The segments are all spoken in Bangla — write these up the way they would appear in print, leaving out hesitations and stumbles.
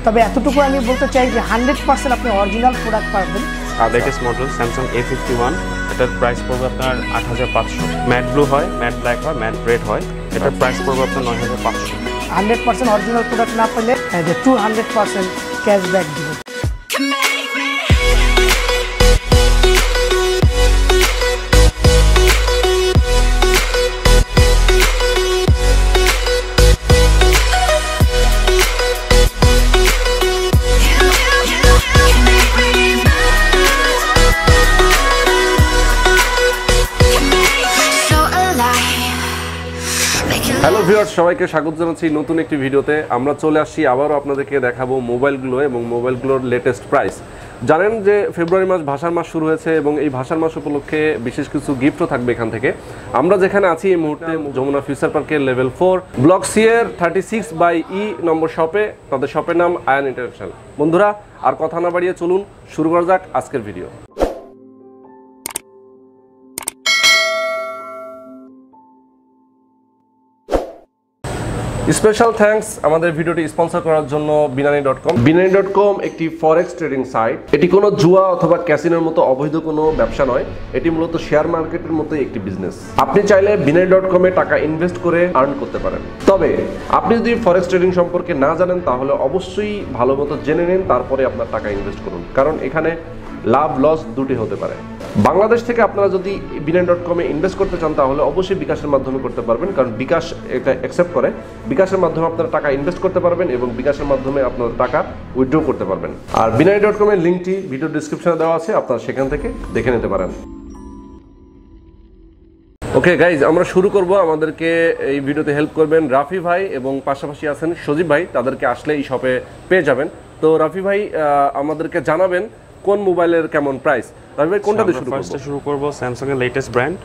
তবে এতটুকু আমি বলতে চাই যে 100% আপনি অরিজিনাল প্রোডাক্ট পাবেন। আর লেটেস্ট মডেল স্যামসাং A51, এটার প্রাইস পড়বে আপনার 8500। ম্যাট ব্লু হয়, ম্যাট ব্ল্যাক হয়, ম্যাট রেড হয়, এটার প্রাইস পড়বে আপনার 9500। 100% অরিজিনাল প্রোডাক্ট না পেলে 200% ক্যাশব্যাক দিব। হ্যালো ভিউয়ার্স, সবাইকে স্বাগত জানাচ্ছি নতুন একটি ভিডিওতে। আমরা চলে আসছি আবারও আপনাদেরকে দেখাবো মোবাইলগুলো এবং মোবাইলগুলোর লেটেস্ট প্রাইস। জানেন যে ফেব্রুয়ারি মাস ভাষার মাস শুরু হয়েছে এবং এই ভাষার মাস উপলক্ষে বিশেষ কিছু গিফটও থাকবে এখান থেকে। আমরা যেখানে আছি এই মুহূর্তে যমুনা ফিউচার পার্কের লেভেল 4 ব্লক সি এর 36/E নম্বর শপে। তাদের শপের নাম আয়ান ইন্টারন্যাশনাল। বন্ধুরা, আর কথা না বাড়িয়ে চলুন শুরু করা যাক আজকের ভিডিও। স্পেশাল থ্যাঙ্কস আমাদের ভিডিওটি স্পন্সর করার জন্য binani.com। binani.com একটি ফরেক্স ট্রেডিং সাইট। এটি কোনো জুয়া অথবা ক্যাসিনোর মতো অবৈধ কোনো ব্যবসা নয়, এটি মূলত শেয়ার মার্কেটের মতোই একটি বিজনেস। আপনি চাইলে binani.com এ টাকা ইনভেস্ট করে আর্ন করতে পারেন। তবে আপনি যদি ফরেক্স ট্রেডিং সম্পর্কে না জানেন তাহলে অবশ্যই ভালো মতো জেনে নিন, তারপরে আপনার টাকা ইনভেস্ট করুন, কারণ এখানে লাভ লস দুটি হতে পারে। বাংলাদেশ থেকে আপনারা যদি binani.com এ ইনভেস্ট করতে চান তাহলে অবশ্যই বিকাশের মাধ্যমে করতে পারবেন, কারণ বিকাশ এটা অ্যাকসেপ্ট করে। বিকাশের মাধ্যমে আপনারা টাকা ইনভেস্ট করতে পারবেন এবং বিকাশের মাধ্যমে আপনার টাকা উইথড্র করতে পারবেন। আর binani.com এর লিঙ্কটি ভিডিও ডেসক্রিপশনে দেওয়া আছে, আপনারা সেখান থেকে দেখে নিতে পারেন। ওকে গাইজ, আমরা শুরু করব। আমাদেরকে এই ভিডিওতে হেল্প করবেন রাফি ভাই এবং পাশাপাশি আছেন সজীব ভাই। তাদেরকে আসলে এই শপে পেয়ে যাবেন। তো রাফি ভাই আমাদেরকে জানাবেন কোন মোবাইলের কেমন প্রাইস। রাফি ভাই কোনটা দিয়ে শুরু করব? স্যামসাং এর latest brand,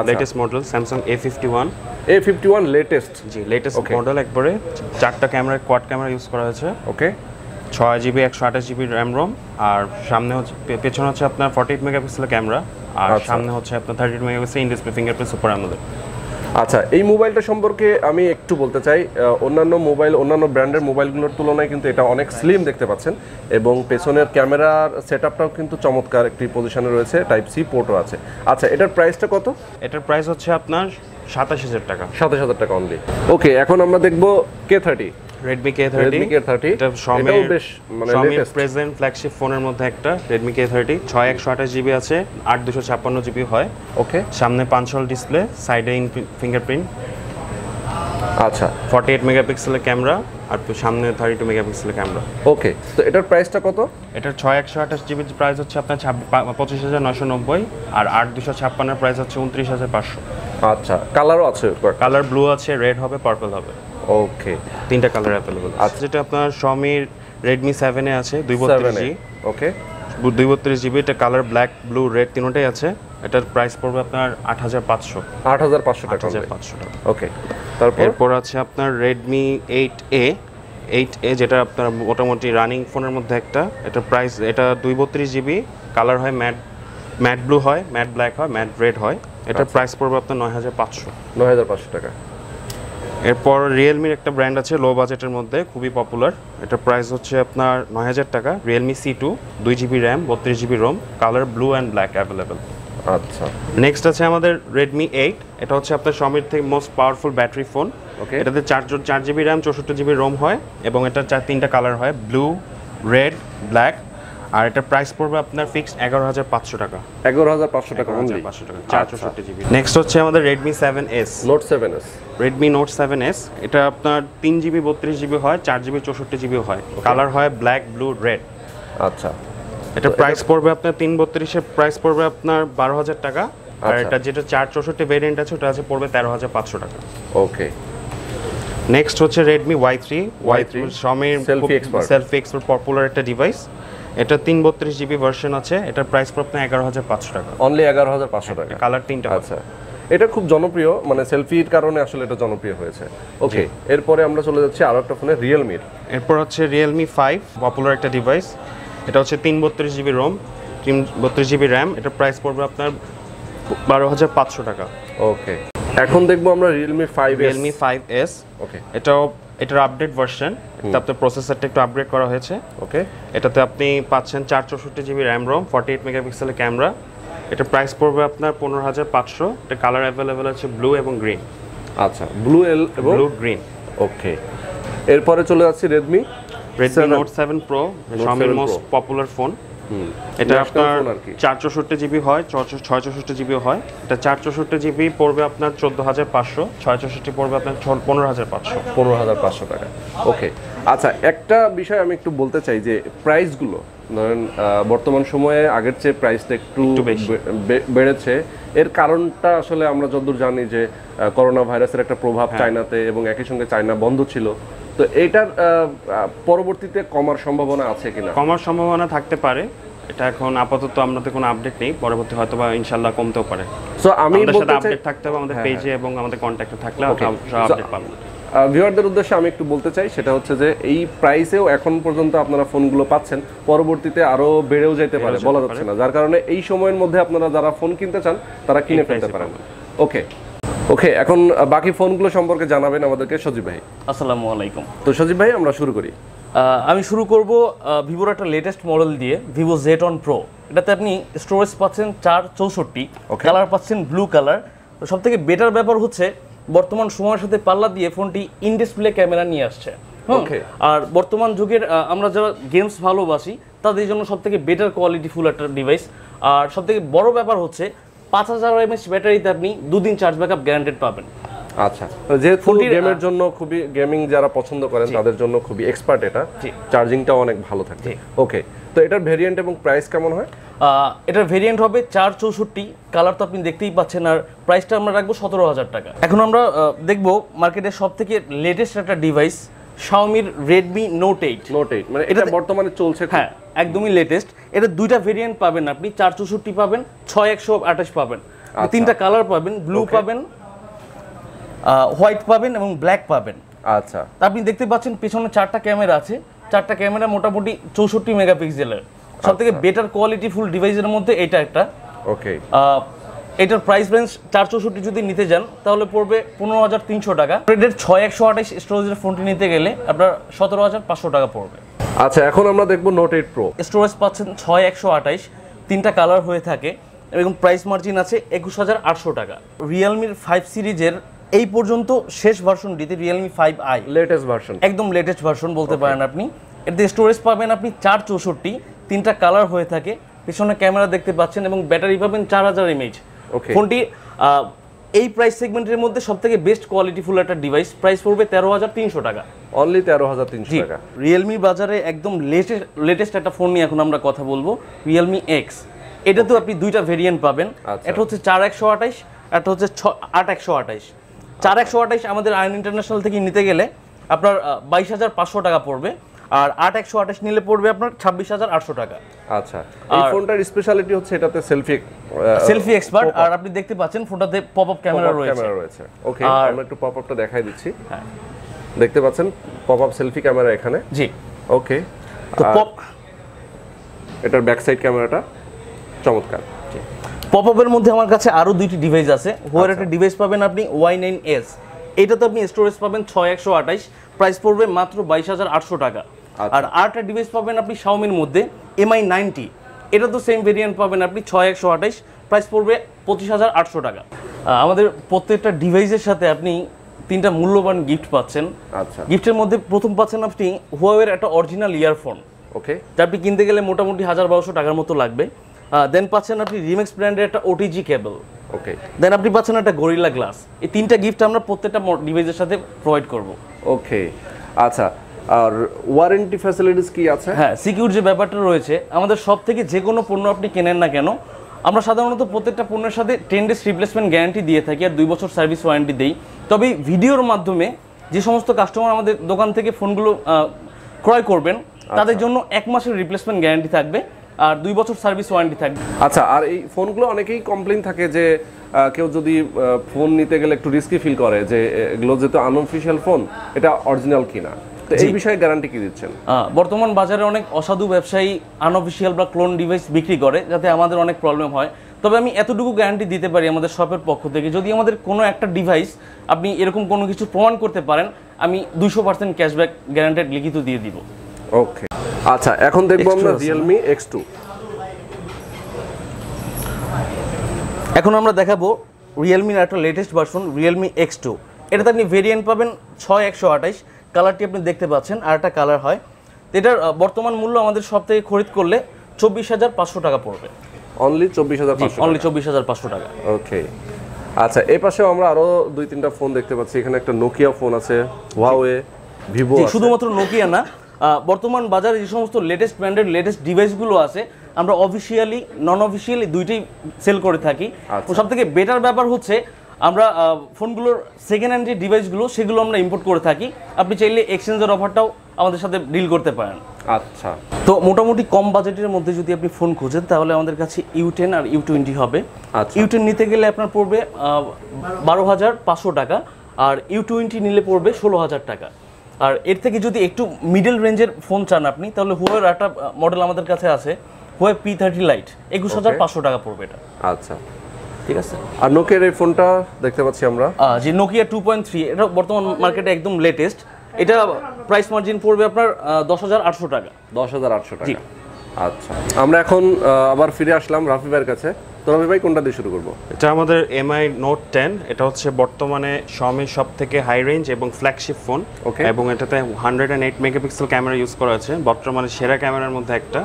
latest model Samsung A51 latest. জি, লেটেস্ট মডেল, একবারে 4টা ক্যামেরা, কোয়াড ক্যামেরা ইউজ করা হয়েছে। ওকে, 6GB 128GB র্যাম রোম, আর সামনে হচ্ছে, পেছনে হচ্ছে আপনার 48 মেগাপিক্সেলের ক্যামেরা, আর সামনে হচ্ছে আপনার 32 megapixel in display fingerprint super AMOLED. আচ্ছা, এই মোবাইলটা সম্পর্কে আমি একটু বলতে চাই। অন্যান্য ব্র্যান্ডের মোবাইলগুলোর তুলনায় কিন্তু এটা অনেক স্লিম দেখতে পাচ্ছেন এবং পেছনের ক্যামেরার সেটআপটাও কিন্তু চমৎকার একটি পজিশনে রয়েছে, টাইপ সি পোর্টও আছে। আচ্ছা, এটার প্রাইসটা কত? এটার প্রাইস হচ্ছে আপনার 27000 টাকা। 27000 টাকা অনলি। ওকে, এখন আমরা দেখব K30, Redmi K30। এটা Xiaomi বেশ মানে লেটেস্ট প্রেজেন্ট ফ্ল্যাগশিপ ফোনের মধ্যে একটা Redmi K30। 6128GB আছে, 8256GB হয়। ওকে, সামনে 5 হল ডিসপ্লে, সাইডে ফিঙ্গারপ্রিন্ট। আচ্ছা, 48 মেগাপিক্সেলের ক্যামেরা, আর সামনে 32 মেগাপিক্সেলের ক্যামেরা। ওকে, তো এটার প্রাইসটা কত? এটার 6128GB প্রাইস হচ্ছে আপনার 25990, আর 8256 এর প্রাইস হচ্ছে 29500। আচ্ছা, কালারও আছে? কালার ব্লু আছে, রেড হবে, পার্পল হবে। ওকে, 3টা কালার अवेलेबल। আচ্ছা, যেটা আপনার Xiaomi Redmi 7 এ আছে 232GB। ওকে, 232GB, এটা কালার ব্ল্যাক, ব্লু, রেড তিনটাই আছে। এটার প্রাইস পড়বে আপনার 8500 টাকা। ওকে, এরপর আছে আপনার Redmi 8A, যেটা আপনার মোটামুটি রানিং ফোনের মধ্যে একটা। এটার প্রাইস, এটা 232GB, কালার হয় ম্যাট ব্লু হয়, ম্যাট ব্ল্যাক হয়, ম্যাট রেড হয়। এটার প্রাইস পড়বে আপনার 9500 টাকা। এরপর রিয়েলমির একটা ব্র্যান্ড আছে লো বাজেটের মধ্যে, খুবই পপুলার। এটার প্রাইস হচ্ছে আপনার 9000 টাকা। Realme C2, 2GB RAM, 32GB ROM, colour blue and black available. আচ্ছা, নেক্সট আছে আমাদের Redmi 8। এটা হচ্ছে আপনার Xiaomi থেকে most powerful battery phone. Okay, এটাতে 4GB র্যাম, 64GB রোম হয় এবং এটা 3টা কালার হয়, ব্লু, রেড, ব্ল্যাক। আর এটার প্রাইস পড়বে আপনার ফিক্সড 11500 টাকা। 11500 টাকা অনলি, 500 টাকা, 464GB। নেক্সট হচ্ছে আমাদের Redmi 7S, Redmi Note 7S। এটা আপনার 3GB 32GB হয়, 4GB 64GB হয়, কালার হয় ব্ল্যাক, ব্লু, রেড। আচ্ছা, এটা প্রাইস পড়বে আপনার 332 এর প্রাইস পড়বে আপনার 12000 টাকা। আর এটা যেটা 464 ভেরিয়েন্ট আছে ওটা আছে পড়বে 13500 টাকা। ওকে, নেক্সট হচ্ছে Redmi Y3 Xiaomi selfie expert popular একটা ডিভাইস। এটা 332GB ভার্সন আছে। এটার প্রাইস পড়বে আপনার 11500 টাকা অনলি। 11500 টাকা, কালার 3টা। আচ্ছা, এটা খুব জনপ্রিয়, মানে সেলফির কারণে আসলে এটা জনপ্রিয় হয়েছে। ওকে, এরপরে আমরা চলে যাচ্ছি আরো একটা ফোনে, রিয়েলমির। এরপর হচ্ছে Realme 5, পপুলার একটা ডিভাইস। এটা হচ্ছে 332GB রোম, 32GB র্যাম। এটার প্রাইস পড়বে আপনার 12500 টাকা। ওকে, এখন দেখবো আমরা Realme 5S। ওকে, এটাও এটার আপডেট ভার্সন, তারপরে প্রসেসরটা একটু আপগ্রেড করা হয়েছে। ওকে, এটাতে আপনি পাচ্ছেন 464 জিবি র্যাম রম, 48 মেগাপিক্সেলের ক্যামেরা। এটা প্রাইস পড়বে আপনার 15,500। এটা কালার অ্যাভেলেবেল আছে ব্লু এবং গ্রিন। আচ্ছা, ব্লু এবং ব্লু গ্রিন। ওকে, এরপরে চলে যাচ্ছি Redmi Note 7 Pro, Xiaomi's most popular phone. এটা আপনার 464 জিবি হয়, 664 জিবিও হয়। এটা 464 জিবি পড়বে আপনার 14,500, 664 পড়বে আপনার 15,500 টাকা। ওকে, আচ্ছা, একটা বিষয় আমি একটু বলতে চাই যে প্রাইসগুলো ধরেন বর্তমান সময়ে আগের চেয়ে প্রাইসটা একটু বেড়েছে। এর কারণটা আসলে আমরা যতদূর জানি যে করোনা ভাইরাসের একটা প্রভাব চায়নাতে, এবং একই সঙ্গে চায়না বন্ধ ছিল। তো এটার পরবর্তীতে কমার সম্ভাবনা আছে কিনা? কমার সম্ভাবনা থাকতে পারে। এটা এখন আপাতত আমাদের কোনো আপডেট নেই, পরবর্তী হয়তো বা ইনশাআল্লাহ কমতেও পারে। সো আমি বলতে চাই আপডেট থাকতে হবে আমাদের পেজে এবং আমাদের কন্টাক্টে থাকলে আপডেট পাবেন। ভিউয়ারদের উদ্দেশ্যে আমি একটু বলতে চাই, সেটা হচ্ছে যে এই প্রাইসেও এখন পর্যন্ত আপনারা ফোনগুলো পাচ্ছেন, পরবর্তীতে আরো বেড়েও যেতে পারে, বলা যাচ্ছে না। যার কারণে এই সময়ের মধ্যে আপনারা যারা ফোন কিনতে চান তারা কিনে ফেলতে পারেন। ওকে, এখন বাকি ফোনগুলো সম্পর্কে জানাবেন আমাদেরকে সজীব ভাই। আসসালামু আলাইকুম। তো সজীব ভাই, আমরা শুরু করি। আমি শুরু করব ভিভোর একটা লেটেস্ট মডেল দিয়ে, ভিভো Z1 Pro। এটাতে আপনি স্টোরেজ পাচ্ছেন 464, কালার পাচ্ছেন ব্লু কালার। তো সব থেকে বেটার ব্যাপার হচ্ছে বর্তমান সময়ের সাথে পাল্লা দিয়ে ফোনটি ইন ডিসপ্লে ক্যামেরা নিয়ে আসছে। আর বর্তমান যুগের আমরা যারা গেমস ভালোবাসি তাদের জন্য সব থেকে বেটার কোয়ালিটি ফুল একটা ডিভাইস। আর সব থেকে বড় ব্যাপার হচ্ছে 5000 mAh ব্যাটারিতে আপনি 2 দিন চার্জ ব্যাকআপ গ্যারান্টেড পাবেন। আচ্ছা, যেহেতু গেমের জন্য খুবই, গেমিং যারা পছন্দ করেন তাদের জন্য খুবই এক্সপার্ট এটা, চার্জিংটাও অনেক ভালো থাকে। ওকে, তো এটার ভেরিয়েন্ট এবং প্রাইস কেমন হয়? এটার ভেরিয়েন্ট হবে 464, কালার তো আপনি দেখতেই পাচ্ছেন। আর প্রাইসটা আমরা রাখবো 17,000 টাকা। এখন আমরা দেখব মার্কেটের সব থেকে লেটেস্ট একটা ডিভাইস, Xiaomiর Redmi Note 8। মানে এটা বর্তমানে চলছে। হ্যাঁ, একদমই লেটেস্ট। এটা দুইটা ভেরিয়েন্ট পাবেন আপনি, 464 পাবেন, 6128 পাবেন। তিনটা কালার পাবেন, ব্লু পাবেন, হোয়াইট পাবেন এবং ব্ল্যাক পাবেন। আচ্ছা, আপনি দেখতে পাচ্ছেন পেছনে 4টা ক্যামেরা আছে। 4টা ক্যামেরা মোটামুটি 64 মেগাপিক্সেলের। সবথেকে বেটার কোয়ালিটি ফুল ডিভাইসের মধ্যে এটা একটা। ওকে, এটার প্রাইস রেঞ্জ 464 যদি নিতে যান তাহলে পড়বে 15,300 টাকা। এর 6128 স্টোরেজের ফোনটি নিতে গেলে আপনার 17,500 টাকা পড়বে। আচ্ছা, এখন আমরা দেখব Note 8 Pro। স্টোরেজ পাচ্ছেন 6128, তিনটা কালার হয়ে থাকে এবং প্রাইস মার্জিন আছে 21,800 টাকা। রিয়েলমির 5 সিরিজের এই পর্যন্ত শেষ ভার্সনটিতে রিয়েলমি 5i, লেটেস্ট ভার্সন, একদম লেটেস্ট ভার্সন বলতে পারেন আপনি। এতে স্টোরেজ পাবেন আপনি 464, তিনটা কালার হয়ে থাকে, পিছনে ক্যামেরা দেখতে পাচ্ছেন এবং ব্যাটারি পাবেন 4000 mAh। ফোনটি এই প্রাইস সেগমেন্টের মধ্যে সবথেকে বেস্ট কোয়ালিটি ফুল একটা ডিভাইস। প্রাইস পড়বে 13,300 টাকা। অনলি 13,300 টাকা। রিয়েলমি বাজারে একদম লেটেস্ট একটা ফোন নিয়ে এখন আমরা কথা বলবো, রিয়েলমি X। এটাতেও আপনি দুইটা ভেরিয়েন্ট পাবেন, এটা হচ্ছে 4128, একটা হচ্ছে 8128। 4128 আমাদের আয়ন ইন্টারন্যাশনাল থেকে নিতে গেলে আপনার 22,500 টাকা পড়বে, আর 8128 নিলে পড়বে আপনার 26,800 টাকা। আচ্ছা, এই ফোনটার স্পেশালিটি হচ্ছে এটাতে সেলফি এক্সপার্ট। আর আপনি দেখতে পাচ্ছেন ফোনটাতে পপআপ ক্যামেরা রয়েছে। ওকে, আমরা একটু পপআপটা দেখাই দিচ্ছি। হ্যাঁ, দেখতে পাচ্ছেন পপআপ সেলফি ক্যামেরা এখানে। জি, ওকে। তো এটার ব্যাক সাইড ক্যামেরাটা চমৎকার। পপআপের মধ্যে আমার কাছে আরো দুইটি ডিভাইস আছে। হোয়ার একটা ডিভাইস পাবেন আপনি Y9s, এটাতে আপনি স্টোরেজ পাবেন 6128, প্রাইস পড়বে মাত্র 22,800 টাকা। আর আরেকটা ডিভাইস পাবেন আপনি Xiaomiর মধ্যে Mi 90, এটা তো সেম ভেরিয়েন্ট পাবেন আপনি 6128, প্রাইস পড়বে 25,800 টাকা। আমাদের প্রত্যেকটা ডিভাইসের সাথে আপনি তিনটা মূল্যবান গিফট পাচ্ছেন। আচ্ছা, গিফটের মধ্যে প্রথম পাচ্ছেন আপনি হুয়াওয়ের একটা অরিজিনাল ইয়ারফোন। ওকে, যা আপনি কিনতে গেলে মোটামুটি 1200 টাকার মতো লাগবে। দেন পাচ্ছেন আপনি রিমেক্স ব্র্যান্ডের একটা OTG কেবল। ওকে, দেন আপনি পাচ্ছেন একটা গরিলা গ্লাস। এই তিনটা গিফট আমরা প্রত্যেকটা ডিভাইসের সাথে প্রোভাইড করব। ওকে, আচ্ছা, আর ওয়ারেন্টি ফ্যাসিলিটিস কি আছে? হ্যাঁ, সিকিউর যে ব্যাপারটা রয়েছে, আমাদের সব থেকে যে কোনো পণ্য আপনি কেনেন না কেন, আমরা সাধারণত প্রত্যেকটা পণ্যের সাথে 10 ডেজ রিপ্লেসমেন্ট গ্যারান্টি দিয়ে থাকি আর 2 বছর সার্ভিস ওয়ারেন্টি দেই। তবে ভিডিওর মাধ্যমে যে সমস্ত কাস্টমার আমাদের দোকান থেকে ফোনগুলো ক্রয় করবেন তাদের জন্য 1 মাসের রিপ্লেসমেন্ট গ্যারান্টি থাকবে আর 2 বছর সার্ভিস ওয়ারেন্টি থাকবে। আচ্ছা, আর এই ফোনগুলো অনেকেই কমপ্লেইন থাকে যে কেউ যদি ফোন নিতে গেলে একটু রিস্কি ফিল করে যে এগুলো যেহেতু আনঅফিশিয়াল ফোন, এটা অরিজিনাল কিনা। তো এই বিষয়ে গ্যারান্টি কি দিচ্ছেন? বর্তমান বাজারে অনেক অসাধু ব্যবসায়ী আনঅফিশিয়াল বা ক্লোন ডিভাইস বিক্রি করে, যাতে আমাদের অনেক প্রবলেম হয়। তবে আমি এতটুকু গ্যারান্টি দিতে পারি আমাদের শপের পক্ষ থেকে, যদি আমাদের কোনো একটা ডিভাইস আপনি এরকম কোনো কিছু প্রমাণ করতে পারেন, আমি 200% ক্যাশব্যাক গ্যারান্টেড লিখিত দিয়ে দিব। ওকে, আচ্ছা এখন দেখবো আমরা Realme X2। এখন আমরা দেখাবো Realme এর একটা লেটেস্ট ভার্সন Realme X2। এটাতে আপনি ভেরিয়েন্ট পাবেন 6128, কালারটি আপনি দেখতে পাচ্ছেন, আর একটা কালার হয়। এটার বর্তমান মূল্য আমাদের সব থেকে খরিদ করলে 24,500 টাকা পড়বে। অনলি 24,500? অনলি 24,500 টাকা। ওকে, আচ্ছা এই পাশেও আমরা আরো 2-3টা ফোন দেখতে পাচ্ছি। এখানে একটা নোকিয়া ফোন আছে, Huawei, Vivo আছে। শুধুমাত্র নোকিয়া না, বর্তমান বাজারে যে সমস্ত লেটেস্ট ব্র্যান্ডের লেটেস্ট ডিভাইসগুলো আছে আমরা অফিসিয়ালি নন অফিসিয়ালি দুইটাই সেল করে থাকি। তো সবথেকে বেটার ব্যাপার হচ্ছে আমরা ফোনগুলোর সেকেন্ড হ্যান্ড যে ডিভাইসগুলো সেগুলো আমরা ইম্পোর্ট করে থাকি। আপনি চাইলে এক্সচেঞ্জের অফারটাও আমাদের সাথে ডিল করতে পারেন। আচ্ছা, তো মোটামুটি কম বাজেটের মধ্যে যদি আপনি ফোন খোঁজেন তাহলে আমাদের কাছে U10 আর U20 হবে। U10 নিতে গেলে আপনার পড়বে 12,500 টাকা, আর U20 নিলে পড়বে 16,000 টাকা। আর এর থেকে যদি একটু মিডল রেঞ্জের ফোন চান আপনি, তাহলে হুয়াওয়ের একটা মডেল আমাদের কাছে আছে, Huawei P30 Lite, 21,500 টাকা পড়বে এটা। আচ্ছা ঠিক আছে। আর নোকিয়ার এই ফোনটা দেখতে পাচ্ছি আমরা, যে নোকিয়া 2.3, এটা বর্তমান মার্কেটে একদম লেটেস্ট। এটা প্রাইস মার্জিন পড়বে আপনার 10,800 টাকা। 10,800 টাকা। আচ্ছা, আমরা এখন আবার ফিরে আসলাম রাফি ভাইয়ের কাছে। তো রাফি ভাই কোনটা দিয়ে শুরু করব? এটা আমাদের MI Note 10। এটা হচ্ছে বর্তমানে Xiaomi সব থেকে হাই রেঞ্জ এবং ফ্ল্যাগশিপ ফোন, এবং এটাতে 108 মেগাপিক্সেল ক্যামেরা ইউজ করা আছে, বর্তমানে সেরা ক্যামেরার মধ্যে একটা।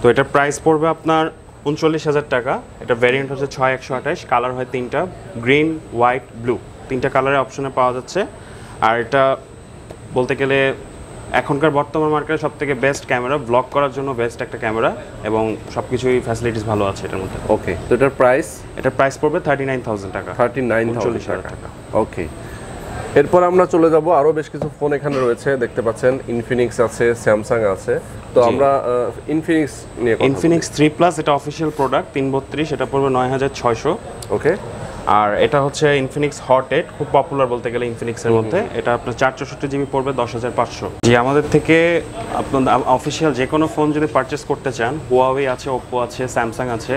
তো এটার প্রাইস পড়বে আপনার 39,000 টাকা। এটা ভ্যারিয়েন্ট হচ্ছে 6128, কালার হয় 3টা, গ্রিন, হোয়াইট, ব্লু, 3টা কালারের অপশনে পাওয়া যাচ্ছে। আর এটা বলতে গেলে এখনকার বর্তমান মার্কেটে সব থেকে বেস্ট ক্যামেরা, ব্লগ করার জন্য বেস্ট একটা ক্যামেরা, এবং সব কিছুই ফ্যাসিলিটিস ভালো আছে এটার মধ্যে। ওকে, তো এটার প্রাইস পড়বে 39,000 টাকা। 39,000 টাকা। ওকে, এরপর আমরা চলে যাব, আরো বেশ কিছু ফোন এখানে রয়েছে দেখতে পাচ্ছেন। ইনফিনিক্স আছে, স্যামসাং আছে। তো আমরা ইনফিনিক্স নিয়ে কথা বলবো। ইনফিনিক্স 3 প্লাস, এটা অফিশিয়াল প্রোডাক্ট, 332, এটা পড়বে 9,600। ওকে, আর এটা হচ্ছে ইনফিনিক্স হট 8, খুব পপুলার বলতে গেলে ইনফিনিক্সের মধ্যে। এটা আপনার 464 জিবি পড়বে 10,500। জি, আমাদের থেকে আপনার অফিশিয়াল যে কোনো ফোন যদি পারচেস করতে চান, Huawei আছে, Oppo আছে, স্যামসাং আছে,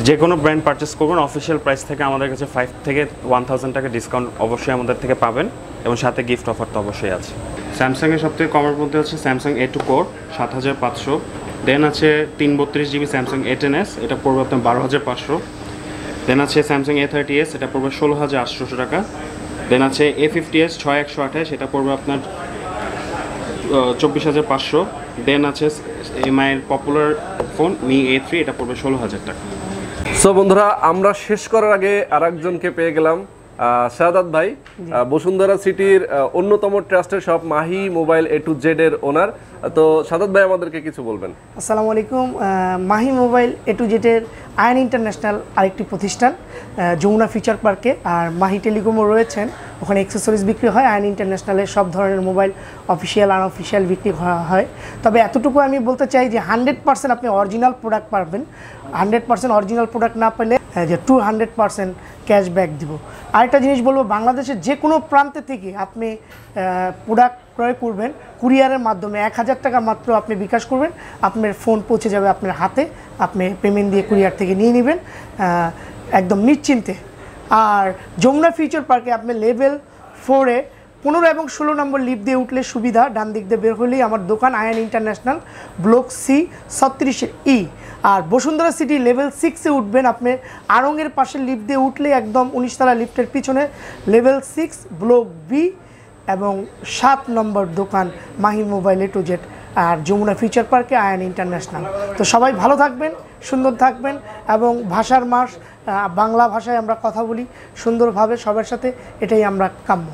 যে কোনো ব্র্যান্ড পারচেস করবেন অফিশিয়াল প্রাইস থেকে আমাদের কাছে 5 থেকে 1,000 টাকা ডিসকাউন্ট অবশ্যই আমাদের থেকে পাবেন, এবং সাথে গিফট অফার তো অবশ্যই আছে। স্যামসাংয়ের সবথেকে কমের মধ্যে হচ্ছে স্যামসাং A2 Core 7,500। দেন আছে 332 জিবি স্যামসাং A10s, এটা পড়বে আপনার 12,500। দেন আছে স্যামসাং A30s, এটা পড়বে 16,800 টাকা। দেন আছে A50s 6128, এটা পড়বে আপনার 24,500। দেন আছে MI এর পপুলার ফোন Mi A3, এটা পড়বে 16,000 টাকা। সো বন্ধুরা, আমরা শেষ করার আগে আরেকজনকে পেয়ে গেলাম, শাহাদাত ভাই, বসুন্ধরা সিটির অন্যতম ট্রাস্টের shop Mahi mobile A to Z এর ওনার। তো শাহাদাত ভাই আমাদেরকে কিছু বলবেন। আসসালামু আলাইকুম। Mahi mobile A to Z এর আয়ান ইন্টারন্যাশনাল আরেকটি প্রতিষ্ঠান যমুনা ফিউচার পার্কে, আর মাহি টেলিকমও রয়েছেন, ওখানে অ্যাক্সেসরিজ বিক্রি হয়। আয়ান ইন্টারন্যাশনালের সব ধরনের মোবাইল অফিসিয়াল আনঅফিসিয়াল বিক্রি করা হয়। তবে এতটুকু আমি বলতে চাই যে 100% আপনি অরিজিনাল প্রোডাক্ট পাবেন। 100% অরিজিনাল প্রোডাক্ট না পেলে যে 200% ক্যাশব্যাক দিব। আরেকটা জিনিস বলবো, বাংলাদেশের যে কোনো প্রান্তে থেকে আপনি প্রোডাক্ট ক্রয় করবেন কুরিয়ারের মাধ্যমে 1,000 টাকা মাত্র আপনি বিকাশ করবেন, আপনার ফোন পৌঁছে যাবে আপনার হাতে, আপনি পেমেন্ট দিয়ে কুরিয়ার থেকে নিয়ে নেবেন একদম নিশ্চিন্তে। আর যমুনা ফিউচার পার্কে আপনি লেভেল 4-এ 15 এবং 16 নম্বর লিফট দিয়ে উঠলে সুবিধা, ডান দিক দিয়ে বের হলেই আমার দোকান Ayan international, block C 36E। আর বসুন্ধরা সিটি লেভেল 6-এ উঠবেন আপনি, আড়ংয়ের পাশে লিফট দিয়ে উঠলে একদম 19 তলা লিফটের পিছনে লেভেল 6 ব্লক বি এবং 7 নম্বর দোকান Mahi mobile A to Z, আর যমুনা ফিউচার পার্কে আয়ান ইন্টারন্যাশনাল। তো সবাই ভালো থাকবেন, সুন্দর থাকবেন, এবং ভাষার মাস বাংলা ভাষায় আমরা কথা বলি সুন্দরভাবে সবার সাথে, এটাই আমরা কাম্য।